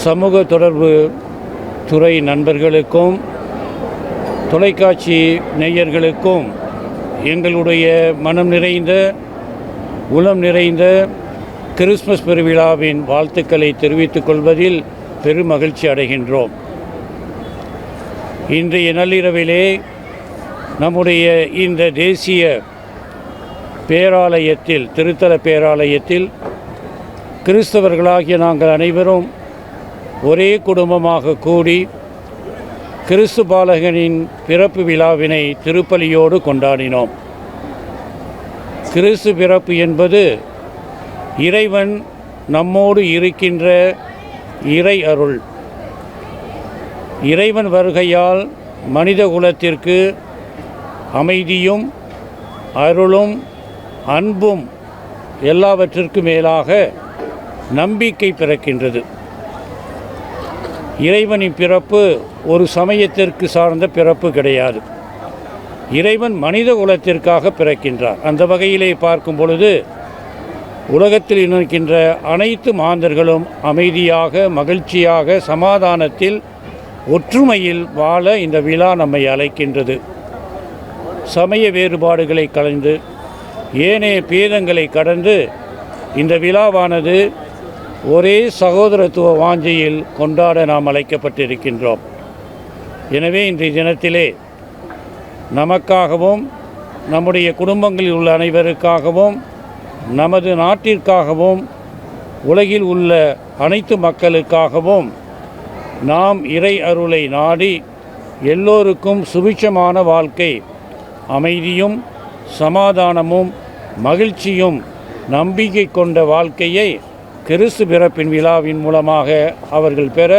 சமூக தொடர்பு துறை நண்பர்களுக்கும் தொலைக்காட்சி நேயர்களுக்கும் எங்களுடைய மனம் நிறைந்த உளம் நிறைந்த கிறிஸ்மஸ் பெருவிழாவின் வாழ்த்துக்களை தெரிவித்துக் கொள்வதில் பெரும் மகிழ்ச்சி அடைகின்றோம். இன்றைய நள்ளிரவிலே நம்முடைய இந்த தேசிய பேராலயத்தில், திருத்தல பேராலயத்தில் கிறிஸ்தவர்களாகிய நாங்கள் அனைவரும் ஒரே குடும்பமாக கூடி கிறிஸ்து பாலகனின் பிறப்பு விழாவினை திருப்பலியோடு கொண்டாடினோம். கிறிஸ்து பிறப்பு என்பது இறைவன் நம்மோடு இருக்கின்ற இறை அருள். இறைவன் வருகையால் மனித குலத்திற்கு அமைதியும் அருளும் அன்பும் எல்லாவற்றிற்கும் மேலாக நம்பிக்கை பிறக்கின்றது. இறைவனின் பிறப்பு ஒரு சமயத்திற்கு சார்ந்த பிறப்பு கிடையாது. இறைவன் மனித குலத்திற்காக பிறக்கின்றார். அந்த வகையிலே பார்க்கும் பொழுது உலகத்தில் இருக்கின்ற அனைத்து மாந்தர்களும் அமைதியாக, மகிழ்ச்சியாக, சமாதானத்தில், ஒற்றுமையில் வாழ இந்த விழா நம்மை அழைக்கின்றது. சமய வேறுபாடுகளை கலந்து ஏனைய பேதங்களை கடந்து இந்த விழாவானது ஒரே சகோதரத்துவ வாஞ்சையில் கொண்டாட நாம் அழைக்கப்பட்டிருக்கின்றோம். எனவே இன்றைய தினத்திலே நமக்காகவும் நம்முடைய குடும்பங்களில் உள்ள அனைவருக்காகவும் நமது நாட்டிற்காகவும் உலகில் உள்ள அனைத்து மக்களுக்காகவும் நாம் இறை அருளை நாடி எல்லோருக்கும் சுபிட்சமான வாழ்க்கை, அமைதியும் சமாதானமும் மகிழ்ச்சியும் நம்பிக்கை கொண்ட வாழ்க்கையை கிறிஸ்து பிறப்பின் விழாவின் மூலமாக அவர்கள் பெற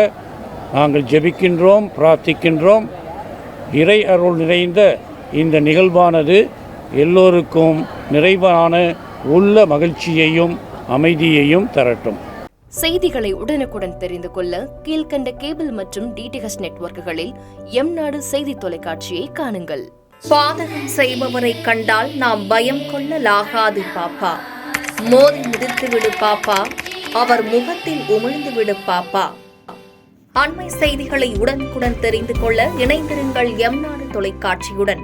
நாங்கள் ஜெபிக்கின்றோம், பிரார்த்திக்கின்றோம். இறை அருள் நிறைந்த இந்த நிகழ்வானது எல்லோருக்கும் நிறைவான உள்ள மகிழ்ச்சியையும் அமைதியையும் தரட்டும். செய்திகளை உடனுக்குடன் தெரிந்து கொள்ள கீழ்கண்ட கேபிள் மற்றும் டிடிஹெச் நெட்வொர்க்குகளில் எம்நாடு செய்தி தொலைக்காட்சியை காணுங்கள். பாதகம் செய்பவரை கண்டால் நாம் பயம் கொள்ளலாகாது பாப்பா. மோதி மிதித்து விடு பாப்பா, அவர் முகத்தில் உமிழ்ந்து விடு பாப்பா. அண்மை செய்திகளை உடனுக்குடன் தெரிந்து கொள்ள இணைந்திருங்கள் எம்நாடு தொலைக்காட்சியுடன்.